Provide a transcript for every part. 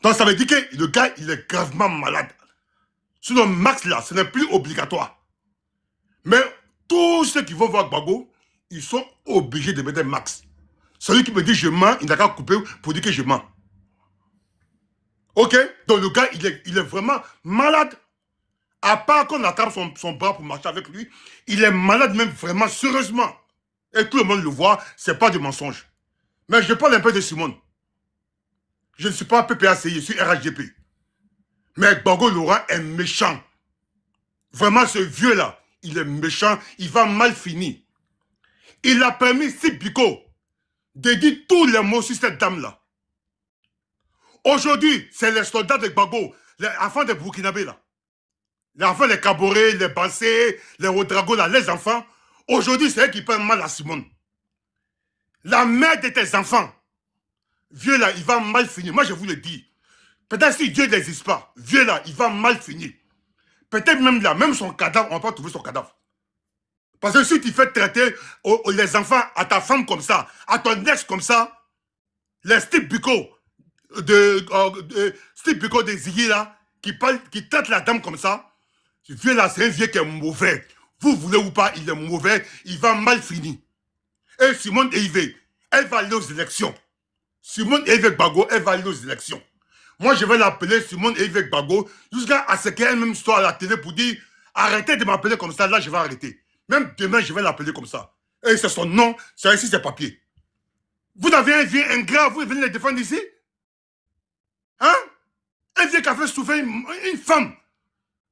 Donc ça veut dire que le gars, il est gravement malade. Sur le max là, ce n'est plus obligatoire. Mais tous ceux qui vont voir Gbagbo, ils sont obligés de mettre un max. Celui qui me dit je mens, il n'a qu'à couper pour dire que je mens. Ok? Donc le gars, il est vraiment malade. À part qu'on attrape son bras pour marcher avec lui, il est malade même vraiment, sérieusement. Et tout le monde le voit, c'est pas du mensonge. Mais je parle un peu de Simone. Je ne suis pas PPACI, je suis RHDP. Mais Gbagbo Laurent est méchant. Vraiment, ce vieux-là, il est méchant, il va mal finir. Il a permis Sibiko de dire tous les mots sur cette dame-là. Aujourd'hui, c'est les soldats de Gbagbo, les enfants des Burkinabés, là. Les enfants, les Caborés, les Bassés, les Ouedraogo, là, les enfants. Aujourd'hui, c'est eux qui parlent mal à Simone. La mère de tes enfants, vieux là, il va mal finir. Moi, je vous le dis. Peut-être si Dieu n'existe pas, vieux là, il va mal finir. Peut-être même là, même son cadavre, on va pas trouver son cadavre. Parce que si tu fais traiter les enfants à ta femme comme ça, à ton ex comme ça, les Steve Biko de Ziggy là, qui traite la dame comme ça, ce vieux là, c'est un vieux qui est mauvais. Vous voulez ou pas, il est mauvais, il va mal finir. Et Simone Eivé, elle va aller aux élections. Simone Eivé Gbagbo, elle va aller aux élections. Moi, je vais l'appeler Simone Eivé Gbagbo jusqu'à ce qu'elle même soit à la télé pour dire arrêtez de m'appeler comme ça, là, je vais arrêter. Même demain, je vais l'appeler comme ça. Et c'est son nom, c'est ici ses papiers. Vous avez un vieux ingrat, vous venez le défendre ici? Hein? Un vieux qui a fait souffrir une femme.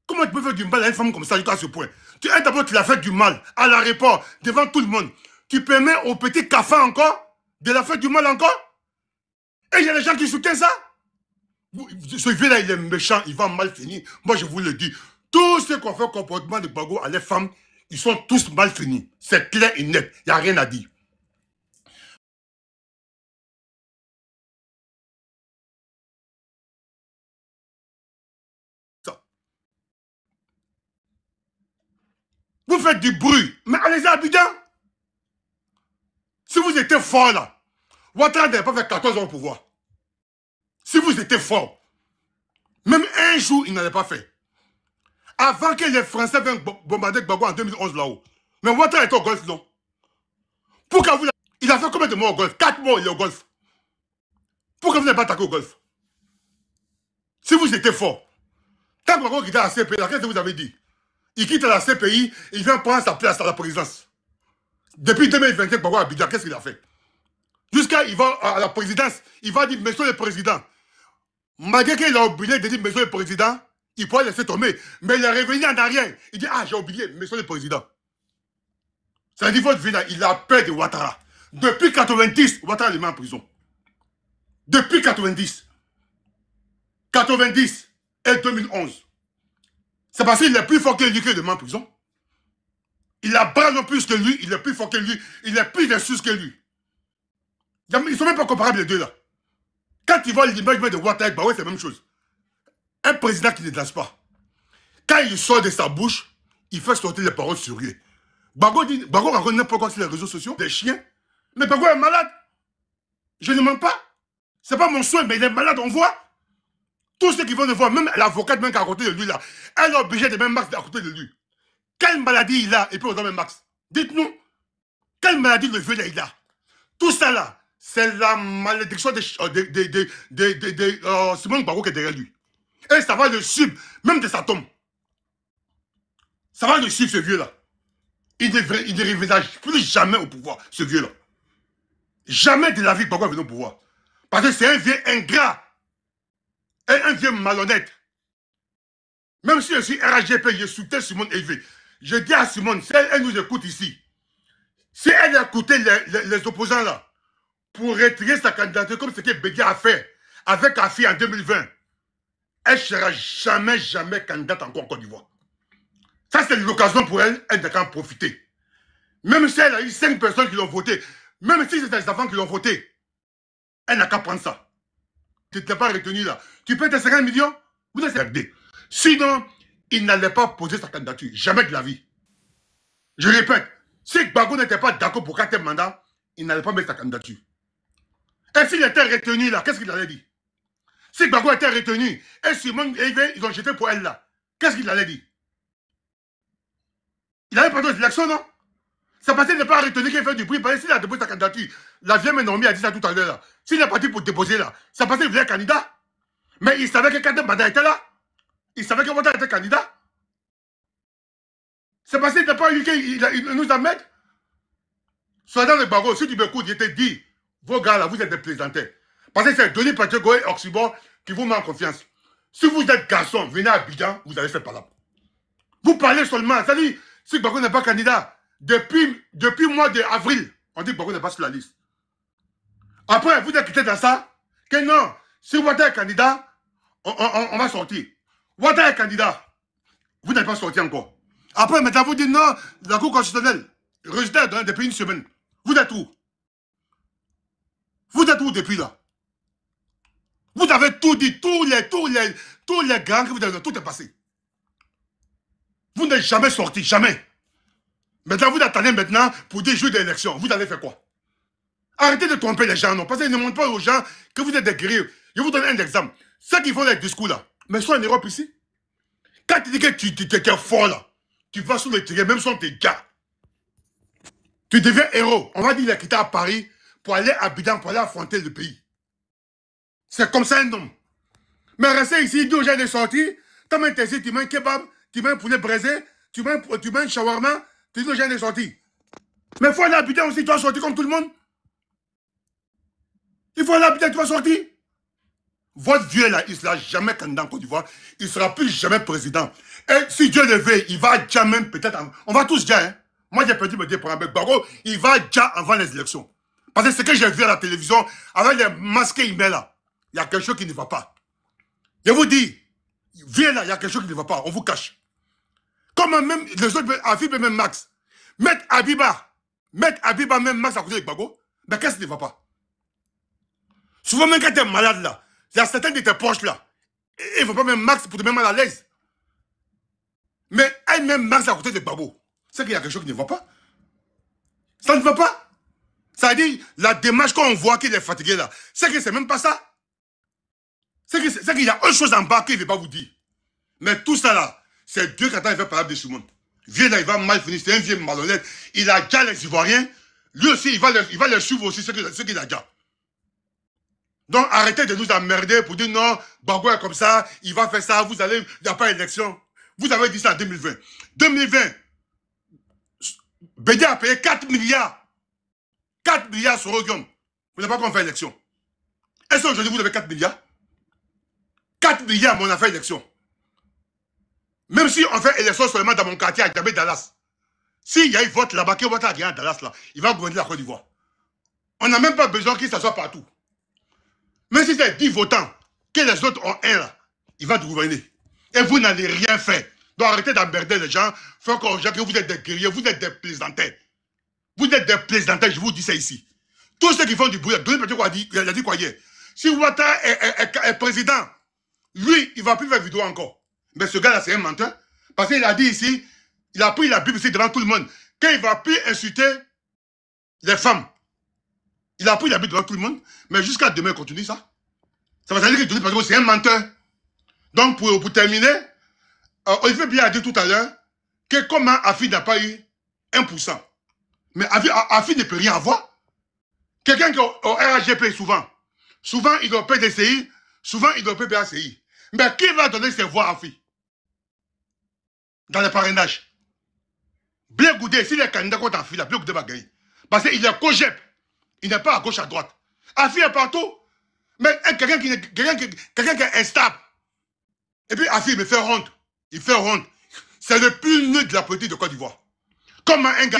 Comment tu peux faire du mal à une femme comme ça jusqu'à ce point? Tu es d'abord, tu l'as fait du mal à l'aéroport, devant tout le monde. Tu permets au petit cafard encore de la faire du mal encore? Et il y a des gens qui soutiennent ça? Ce vieux-là, il est méchant, il va mal finir. Moi, je vous le dis. Tous ceux qui ont fait le comportement de Gbagbo à les femmes, ils sont tous mal finis. C'est clair et net. Il n'y a rien à dire. Ça. Vous faites du bruit, mais allez-y à Abidjan. Si vous étiez fort là, Ouattara n'avait pas fait 14 ans au pouvoir. Si vous étiez fort, même un jour, il n'avait pas fait. Avant que les Français viennent bombarder Gbagbo en 2011 là-haut. Mais Ouattara était au Golfe, non? Pourquoi vous... Il a fait combien de mois au Golfe? 4 mois, il est au Golfe. Pourquoi vous n'avez pas attaqué au Golfe? Si vous étiez fort. Quand Gbagbo quittait la CPI, qu'est-ce que vous avez dit? Il quitte la CPI, il vient prendre sa place à la présidence. Depuis 2021, Gbagbo à Abidjan, qu'est-ce qu'il a fait? Jusqu'à il va à la présidence, il va dire Monsieur le Président. Malgré qu'il a oublié de dire Monsieur le Président, il pourrait laisser tomber. Mais il est revenu en arrière. Il dit ah, j'ai oublié, Monsieur le Président. Ça dit votre vie là, il a peur de Ouattara. Depuis 90, Ouattara le met en prison. Depuis 90. 90 et 2011. C'est parce qu'il est plus fort que lui qu'il le met en prison. Il a bras plus que lui, il est plus fort que lui, il est plus ressources que lui. Ils ne sont même pas comparables les deux là. Quand tu vois l'image de Ouattara, bah ouais, c'est la même chose. Un président qui ne danse pas. Quand il sort de sa bouche, il fait sortir les paroles sur lui. Gbagbo dit, Gbagbo raconte n'importe quoi sur les réseaux sociaux, des chiens. Mais Gbagbo est malade. Je ne mens pas. C'est pas mon souhait, mais il est malade, on voit. Tous ceux qui vont le voir, même l'avocate même qui est à côté de lui là, elle est obligée de mettre Max à côté de lui. Quelle maladie il a et puis on donne même Max? Dites-nous, quelle maladie le vieux là il a? Tout ça là, c'est la malédiction de Simone Gbagbo qui est derrière lui. Et ça va le suivre, même de sa tombe. Ça va le suivre ce vieux là. Il ne reviendra plus jamais au pouvoir, ce vieux là. Jamais de la vie Gbagbo venir au pouvoir. Parce que c'est un vieux ingrat. Et un vieux malhonnête. Même si je suis RHGP, je soutiens Simone Eivé. Je dis à Simone, si elle nous écoute ici, si elle écoutait les opposants là, pour retirer sa candidature comme ce que Bédia a fait avec Afi en 2020, elle ne sera jamais, jamais candidate encore en Côte d'Ivoire. Ça, c'est l'occasion pour elle, elle n'a qu'à en profiter. Même si elle a eu 5 personnes qui l'ont voté, même si c'est des enfants qui l'ont voté, elle n'a qu'à prendre ça. Tu ne t'es pas retenu là. Tu peux être 50 millions, vous êtes regardé. Sinon, il n'allait pas poser sa candidature. Jamais de la vie. Je répète, si Gbagbo n'était pas d'accord pour 4e mandat, il n'allait pas mettre sa candidature. Et s'il était retenu là, qu'est-ce qu'il allait dire? Si Gbagbo était retenu, et Simone Veil, ils ont jeté pour elle là, qu'est-ce qu'il allait dire? Il avait pas d'élection, non? C'est parce qu'il n'est pas retenu qu'il fait du bruit. Parce que s'il a déposé sa candidature, la vieille Ménomie a dit ça tout à l'heure. S'il est parti pour déposer là, c'est parce qu'il voulait un candidat. Mais il savait que Kadem Bada était là. Il savait que Ouattara était candidat. C'est parce qu'il n'a pas eu qu'il nous amène. Soit dans le barreau, si tu m'écoutes, je te dis, vos gars là, vous êtes des plaisantins. Parce que c'est Denis Pacheco et Oxybor qui vous met en confiance. Si vous êtes garçon, venez à Abidjan, vous allez faire par là. Vous parlez seulement. C'est-à-dire, si Gbagbo n'est pas candidat, depuis le mois d'avril, on dit que Gbagbo n'est pas sur la liste. Après, vous êtes quitté dans ça, que non, si Ouattara est candidat, on va sortir. Ouattara est candidat, vous n'êtes pas sorti encore. Après, maintenant, vous dites non, la Cour constitutionnelle, résultat depuis une semaine. Vous êtes où? Vous êtes où depuis là? Vous avez tout dit, tous les grands que vous avez, tout est passé. Vous n'êtes jamais sorti, jamais. Maintenant, vous attendez maintenant pour des jours d'élection. Vous allez faire quoi? Arrêtez de tromper les gens, non. Parce qu'ils ne montrent pas aux gens que vous êtes des guerriers. Je vous donne un exemple. Ceux qui font les discours là, mais sont en Europe ici. Quand tu dis que tu es fort là, tu vas sur le terrain, même sans tes gars. Tu deviens héros. On va dire qu'il a quitté à Paris pour aller à Abidjan, pour aller affronter le pays. C'est comme ça un homme. Mais rester ici, 2 jours de sortie, tu mets tes tu mets un kebab, tu mets un poulet braisé, tu mets un shawarma, tu dis 2 jours de sortie. Mais il faut aller à Abidjan aussi, tu vas sortir comme tout le monde. Il faut aller à Abidjan, tu vas sortir. Votre vieux là, il ne sera jamais candidat en Côte d'Ivoire. Il ne sera plus jamais président. Et si Dieu le veut, il va déjà même peut-être... On va tous déjà, hein. Moi, j'ai perdu me dire pour un bec Gbagbo, il va déjà avant les élections. Parce que ce que j'ai vu à la télévision, avec les masques qu'il met là, il y a quelque chose qui ne va pas. Je vous dis, viens là, il y a quelque chose qui ne va pas. On vous cache. Comment même les autres, Afib et même Max, mettre Abiba, même Max à côté de Gbagbo, mais qu'est-ce qui ne va pas? Souvent, même quand tu es malade là, il y a certains de tes poches là, et il ne faut pas même Max pour te mettre mal à l'aise. Mais elle-même Max à côté de Gbagbo, c'est qu'il y a quelque chose qui ne va pas. Ça ne va pas. Ça veut dire, la démarche qu'on voit qu'il est fatigué là, c'est que c'est même pas ça. C'est qu'il y a autre chose en bas qu'il ne veut pas vous dire. Mais tout ça là, c'est Dieu qui attend, il fait parler de ce monde. Vieux là, il va mal finir, c'est un vieux malhonnête. Il a déjà les Ivoiriens. Lui aussi, il va les suivre aussi, ce qu'il a déjà. Donc arrêtez de nous emmerder pour dire non, Gbagbo est comme ça, il va faire ça, il n'y a pas d'élection. Vous avez dit ça en 2020. 2020, Bédia a payé 4 milliards. 4 milliards sur Ogium. Vous n'avez pas qu'on fait élection. Est-ce qu'aujourd'hui vous avez 4 milliards? 4 milliards, mais on a fait élection. Même si on fait élection seulement dans mon quartier à Djabé Dallas. S'il y a eu vote là-bas, qui vote à Dallas là, il va gouverner la Côte d'Ivoire. On n'a même pas besoin qu'il s'assoie partout. Même si c'est 10 votants, que les autres ont un là, il va gouverner. Et vous n'allez rien faire. Donc arrêtez d'emmerder les gens. Faut qu'on dise que vous êtes des guerriers, vous êtes des plaisantins. Vous êtes des plaisantins, je vous dis ça ici. Tous ceux qui font du bruit, il a dit quoi hier? Si Ouattara est président, lui, il ne va plus faire vidéo encore. Mais ce gars-là, c'est un menteur. Parce qu'il a dit ici, il a pris la Bible ici devant tout le monde, qu'il ne va plus insulter les femmes. Il a pris la Bible devant tout le monde, mais jusqu'à demain, il continue ça. Ça veut dire que c'est un menteur. Donc, pour terminer, Olivier Biya a dit tout à l'heure que comment Afi n'a pas eu 1%. Mais Afi ne peut rien avoir. Quelqu'un qui est au RAGP souvent il doit payer DCI, souvent il doit payer BACI. Mais qui va donner ses voix à Afi dans le parrainage? Blé Goudé, s'il est candidat contre Afi, Blé Goudé va gagner. Parce qu'il est COGEP. Il n'est pas à gauche, à droite. Afi est partout. Mais quelqu'un qui est instable. Et puis Afi me fait honte. Il fait honte. C'est le plus nul de la politique de Côte d'Ivoire. Comment un gars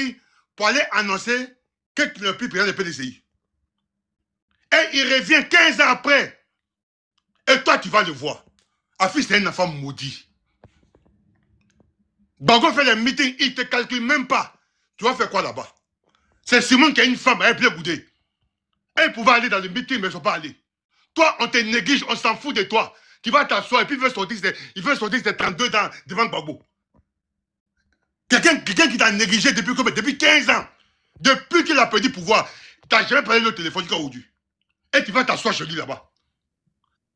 pour aller annoncer qu'il n'est plus président de PDCI. Et il revient 15 ans après. Et toi, tu vas le voir. Afi, c'est un enfant maudit. Gbagbo fait les meetings, il ne te calcule même pas. Tu vas faire quoi là-bas? C'est Simon qui a une femme, elle Blé Goudé. Elle pouvait aller dans le meeting, mais ils ne sont pas allés. Toi, on te néglige, on s'en fout de toi. Tu vas t'asseoir et puis il veut sortir ses 32 ans devant Gbagbo. Quelqu'un qui t'a négligé depuis 15 ans. Depuis qu'il a perdu pouvoir, tu n'as jamais parlé le téléphone jusqu'à aujourd'hui. Et tu vas t'asseoir chez lui là-bas.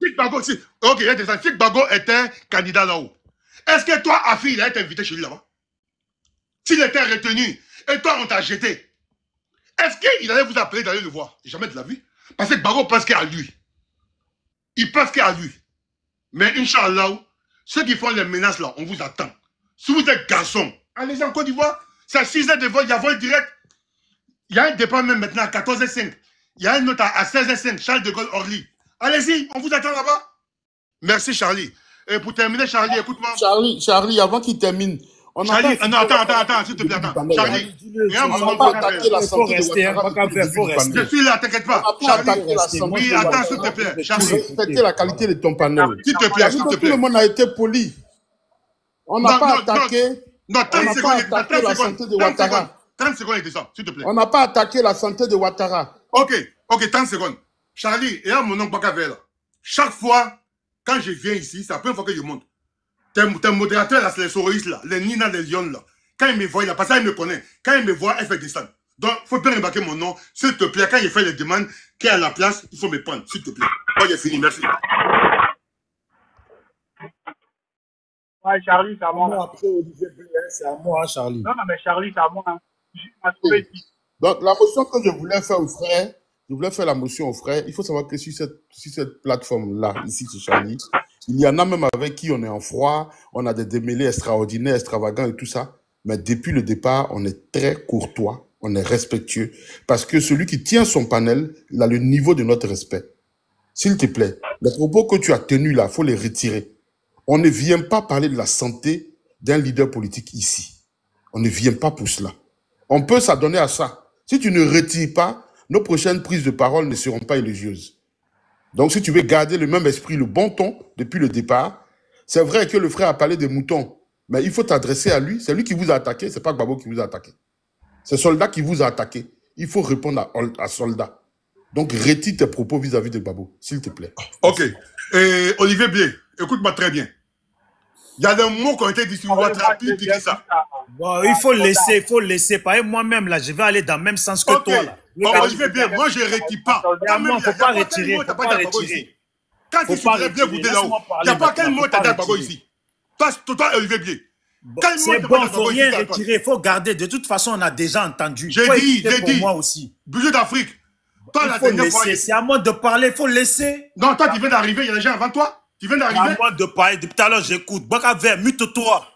Fik Bago, si. Ok, Fik Bago était candidat là-haut. Est-ce que toi, Afi, il a été invité chez lui là-bas? S'il était retenu et toi, on t'a jeté, est-ce qu'il allait vous appeler d'aller le voir? Jamais de la vie. Parce que Bago pense qu'à lui. Il pense qu'à lui. Mais Inch'Allah, ceux qui font les menaces là, on vous attend. Si vous êtes garçon, allez-y en Côte d'Ivoire. C'est à 6h de vol, il y a vol direct. Il y a un départ même maintenant à 14h05. Il y a un autre à 16h05, Charles de Gaulle Orly. Allez-y, on vous attend là-bas. Merci Charlie. Et pour terminer, Charlie, écoute-moi. Charlie, avant qu'il termine, on Charlie, non, attends, s'il te plaît, attends. Charlie, on va pas attaquer la santé de Ouattara. Je suis là, t'inquiète pas. Charlie, oui, attends, s'il te plaît. Charlie, respecter la qualité de ton panel. S'il te plaît, s'il te plaît. Tout le monde a été poli. On n'a pas attaqué. Non, 30 secondes, la santé de Ouattara. 30 secondes et descends, s'il te plaît. On n'a pas attaqué la santé de Ouattara. Ok, 30 secondes. Charlie, et à mon oncle Bakavel, chaque fois, quand je viens ici, c'est la première fois que je monte. Tes modérateurs, là, c'est les souristes, là, les Nina, les Lions, là. Quand ils me voient, là, parce qu'ils me connaissent. Quand ils me voient, ils font descendre. Donc, il faut bien remarquer mon nom. S'il te plaît, quand il fait les demandes, qui est à la place, il faut me prendre, s'il te plaît. Moi, j'ai fini, merci. Ouais, Charlie, c'est à moi. Après, Olivier Bélin, c'est à moi, Charlie. Non, mais Charlie, c'est à moi. Donc, la motion que je voulais faire aux frères, je voulais faire la motion aux frères. Il faut savoir que sur cette plateforme-là, ici, c'est Charlie, il y en a même avec qui on est en froid, on a des démêlés extraordinaires, extravagants et tout ça. Mais depuis le départ, on est très courtois, on est respectueux. Parce que celui qui tient son panel, il a le niveau de notre respect. S'il te plaît, les propos que tu as tenus là, il faut les retirer. On ne vient pas parler de la santé d'un leader politique ici. On ne vient pas pour cela. On peut s'adonner à ça. Si tu ne retires pas, nos prochaines prises de parole ne seront pas élogieuses. Donc, si tu veux garder le même esprit, le bon ton, depuis le départ, c'est vrai que le frère a parlé des moutons, mais il faut t'adresser à lui. C'est lui qui vous a attaqué, c'est pas Gbagbo qui vous a attaqué. C'est Soldat qui vous a attaqué. Il faut répondre à Soldat. Donc, retire tes propos vis-à-vis de Gbagbo, s'il te plaît. Ok. Et Olivier Blé, écoute-moi très bien. Il y a des mots qui ont été dit sur WhatsApp, qui disent ça. Bon, il faut laisser. Par exemple, moi-même, là, je vais aller dans le même sens que toi. Là. Bon, Olivier Blé, moi, je ne retire pas. Il ne faut pas retirer. Quand tu serais bien goûté là-haut, il n'y a pas quel mot t'as dit à Gbagbo ici. Toi, Olivier Blé. C'est bon, il ne faut rien retirer. Il faut garder. De toute façon, on a déjà entendu. J'ai dit. Moi aussi. Budget d'Afrique. Il faut laisser. C'est à moi de parler. Il faut laisser. Non, toi, tu viens d'arriver. Il y a des gens avant toi. Tu viens d'arriver. À moi de parler. Depuis tout à l'heure, j'écoute. Bakaver, mute-toi.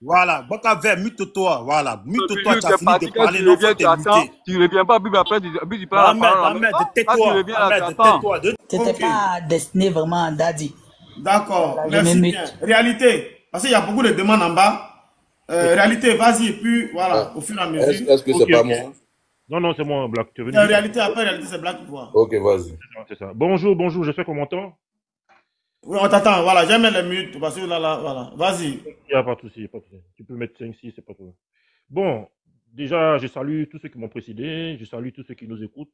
Voilà. Bakaver, mute-toi. Voilà. Mute-toi. Tu as fini de parler. Non, faut t'écouter. Tu ne reviens pas, puis après, tu parles. Ahmed, tais-toi. Tais-toi. Tu n'étais pas destiné vraiment à Dadi. D'accord. Merci bien. Réalité. Parce qu'il y a beaucoup de demandes en bas. Réalité, vas-y. Et puis, voilà, au fur et à mesure. Est-ce que c'est pas moi? Non, c'est moi, Black. Tu es venu. Réalité, après, réalité, c'est Black. Ok, vas-y. C'est ça. Bonjour, j'espère qu'on m'entend. Oui, on t'attend, voilà, j'aime les minutes, parce que là, voilà, vas-y. Il n'y a pas de souci, Tu peux mettre 5-6, c'est pas tout. Bon, déjà, je salue tous ceux qui m'ont précédé, je salue tous ceux qui nous écoutent.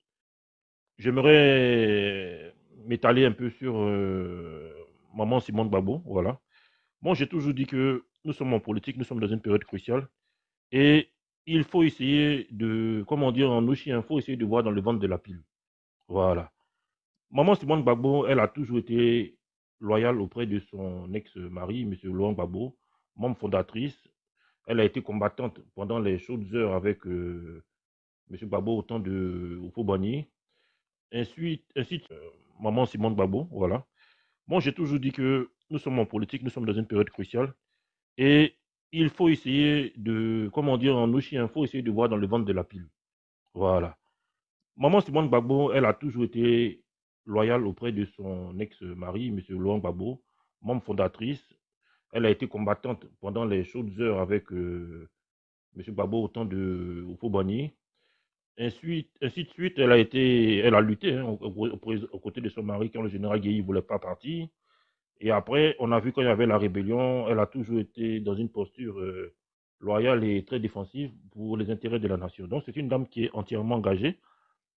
J'aimerais m'étaler un peu sur Maman Simone Gbagbo, voilà. Moi, j'ai toujours dit que nous sommes en politique, nous sommes dans une période cruciale, et il faut essayer de, comment dire en Ouchien, il faut essayer de voir dans le ventre de la pile. Voilà. Maman Simone Gbagbo, elle a toujours été loyale auprès de son ex-mari, M. Laurent Gbagbo, membre fondatrice. Elle a été combattante pendant les chaudes heures avec M. Gbagbo au temps de Oufo-Bani. Ensuite, Maman Simone Gbagbo, voilà. Moi, j'ai toujours dit que nous sommes en politique, nous sommes dans une période cruciale. Et il faut essayer de, comment dire en Ouchien, il faut essayer de voir dans le ventre de la pile. Voilà. Maman Simone Gbagbo, elle a toujours été loyale auprès de son ex-mari, M. Laurent Gbagbo, membre fondatrice. Elle a été combattante pendant les chaudes heures avec M. Gbagbo au temps de Oufo-Bani. Ainsi de suite, elle a lutté aux côtés de son mari quand le général Guéhi ne voulait pas partir. Et après, on a vu quand il y avait la rébellion, elle a toujours été dans une posture loyale et très défensive pour les intérêts de la nation. Donc c'est une dame qui est entièrement engagée,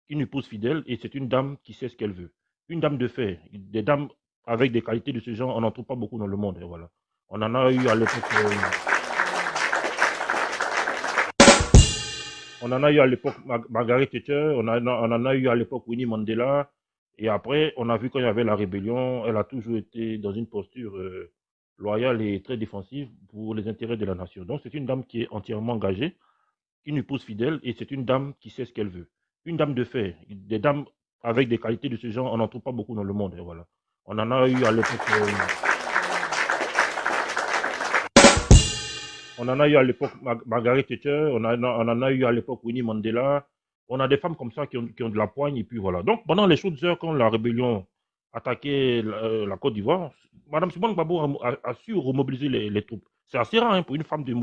une épouse fidèle, et c'est une dame qui sait ce qu'elle veut. Une dame de fer. Des dames avec des qualités de ce genre, on n'en trouve pas beaucoup dans le monde. Et voilà. On en a eu à l'époque. On en a eu à l'époque Margaret Thatcher, on en a eu à l'époque Winnie Mandela, Et après, on a vu quand il y avait la rébellion, elle a toujours été dans une posture loyale et très défensive pour les intérêts de la nation. Donc, c'est une dame qui est entièrement engagée, une épouse fidèle, et c'est une dame qui sait ce qu'elle veut. Une dame de fer. Des dames avec des qualités de ce genre, on n'en trouve pas beaucoup dans le monde. Et voilà. On en a eu à l'époque... on en a eu à l'époque Margaret Thatcher, on en a eu à l'époque Winnie Mandela. On a des femmes comme ça qui ont de la poigne, et puis voilà. Donc, pendant les chaudes heures, quand la rébellion attaquait la Côte d'Ivoire, Mme Simone Gbagbo a su remobiliser les troupes. C'est assez rare pour une femme de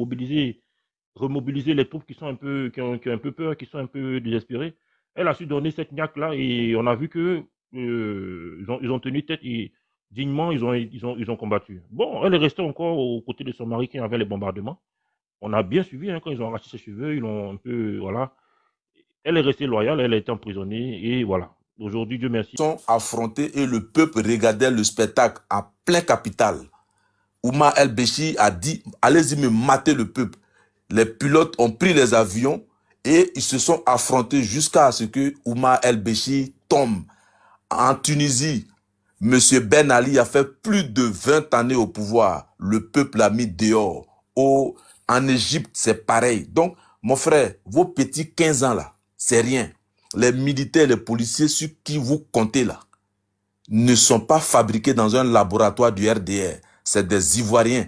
remobiliser les troupes qui ont un peu peur, qui sont un peu désespérées. Elle a su donner cette niaque-là et on a vu que ils ont tenu tête et dignement, ils ont combattu. Bon, elle est restée encore aux côtés de son mari qui avait les bombardements. On a bien suivi quand ils ont arraché ses cheveux, ils l'ont un peu, voilà. Elle est restée loyale, elle a été emprisonnée et voilà. Aujourd'hui, Dieu merci. Ils sont affrontés et le peuple regardait le spectacle en plein capital. Oumar El-Béchir a dit, allez-y me mater le peuple. Les pilotes ont pris les avions et ils se sont affrontés jusqu'à ce que Oumar El-Béchir tombe. En Tunisie, M. Ben Ali a fait plus de 20 années au pouvoir. Le peuple l'a mis dehors. En Égypte, c'est pareil. Donc, mon frère, vos petits 15 ans là, c'est rien. Les militaires, les policiers sur qui vous comptez là, ne sont pas fabriqués dans un laboratoire du RDR. C'est des Ivoiriens.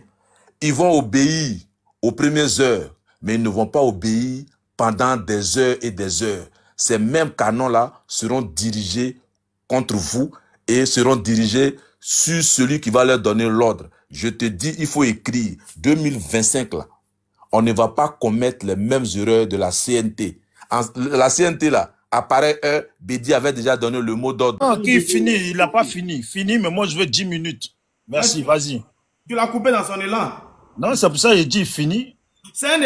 Ils vont obéir aux premières heures, mais ils ne vont pas obéir pendant des heures et des heures. Ces mêmes canons-là seront dirigés contre vous et seront dirigés sur celui qui va leur donner l'ordre. Je te dis, il faut écrire 2025 là. On ne va pas commettre les mêmes erreurs de la CNT. La CNT là, apparaît Bédi avait déjà donné le mot d'ordre. Non, qui finit, il n'a pas fini. Fini, mais moi je veux 10 minutes. Merci, vas-y. Tu l'as coupé dans son élan. Non, c'est pour ça que j'ai dit fini. C'est un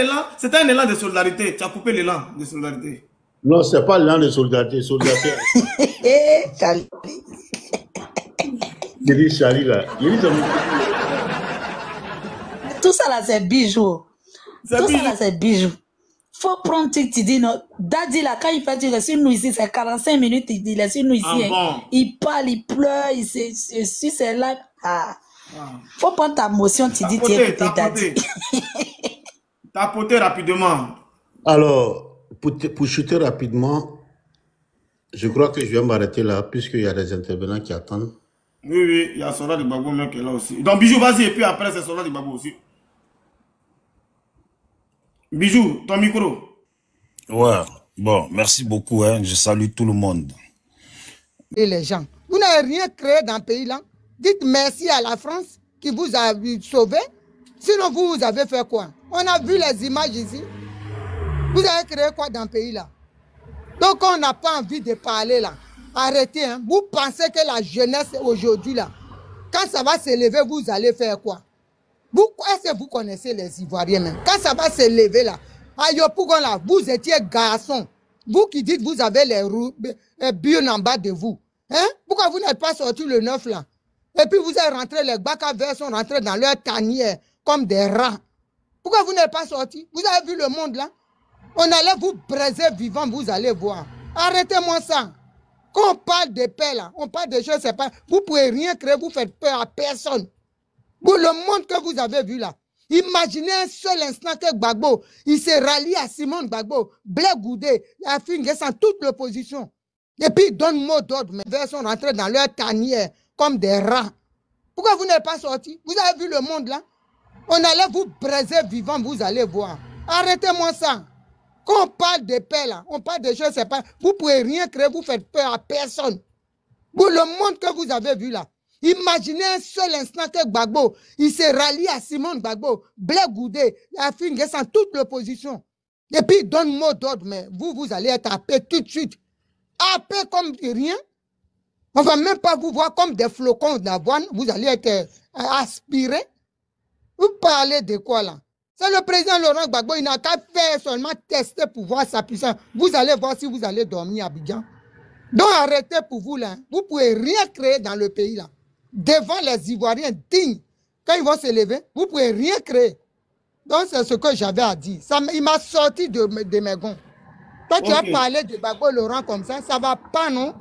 élan de solidarité. Tu as coupé l'élan de solidarité. Non, c'est pas l'élan de solidarité. Solidarité. Charlie. Il dit Charlie là. Tout ça là, c'est bijoux. Tout ça là, c'est bijoux. Faut prendre, tu dis non. Daddy là, quand il fait, il est sur nous ici, c'est 45 minutes, il est sur nous ici. Bon. Il parle, il pleure, il se suit ses larmes. Faut prendre ta motion, tu dis, tu écoutes Daddy. Tapoter rapidement. Alors, pour chuter rapidement, je crois que je vais m'arrêter là, puisqu'il y a des intervenants qui attendent. Oui, il y a Sola de Gbagbo même qui est là aussi. Donc, Bijou, vas-y, et puis après, c'est Sola de Gbagbo aussi. Bijou, ton micro. Ouais, bon, merci beaucoup, hein. Je salue tout le monde. Et les gens, vous n'avez rien créé dans le pays là. Dites merci à la France qui vous a sauvé. Sinon, vous avez fait quoi? On a vu les images ici. Vous avez créé quoi dans le pays là? Donc, on n'a pas envie de parler là. Arrêtez, hein. Vous pensez que la jeunesse aujourd'hui là, quand ça va s'élever, vous allez faire quoi? Est-ce que vous connaissez les Ivoiriens même? Quand ça va se lever là, à Yopougon là, vous étiez garçon. Vous qui dites vous avez les biens en bas de vous. Hein? Pourquoi vous n'êtes pas sorti le 9 là? Et puis vous êtes rentré, les Bakaverts sont rentrés dans leur tanière comme des rats. Pourquoi vous n'êtes pas sorti? Vous avez vu le monde là? On allait vous braiser vivant, vous allez voir. Arrêtez-moi ça. Quand on parle de paix là, on parle de choses, c'est pas. Vous pouvez rien créer, vous faites peur à personne. Pour le monde que vous avez vu là, imaginez un seul instant que Gbagbo, il s'est rallié à Simone Gbagbo, Blé Goudé, à Finguessan, toute l'opposition. Et puis il donne mot d'ordre, mais ils sont rentrés dans leur tanière comme des rats. Pourquoi vous n'êtes pas sortis? Vous avez vu le monde là? On allait vous braiser vivant, vous allez voir. Arrêtez-moi ça. Quand on parle de paix là, on parle de choses, c'est pas. Vous pouvez rien créer, vous faites peur à personne. Pour le monde que vous avez vu là, imaginez un seul instant que Gbagbo, il s'est rallié à Simone Gbagbo, Blé Goudé, à Finguessan, toute l'opposition. Et puis il donne mot d'ordre, mais vous allez être happé tout de suite. Happé comme rien. On ne va même pas vous voir comme des flocons d'avoine. Vous allez être aspiré. Vous parlez de quoi là? C'est le président Laurent Gbagbo, il n'a qu'à faire seulement tester pour voir sa puissance. Vous allez voir si vous allez dormir à Abidjan. Donc arrêtez pour vous là. Vous ne pouvez rien créer dans le pays là. Devant les Ivoiriens dignes, quand ils vont se lever, vous ne pouvez rien créer. Donc c'est ce que j'avais à dire. Il m'a sorti de mes gonds. Toi tu as parlé de Gbagbo Laurent comme ça ne va pas non?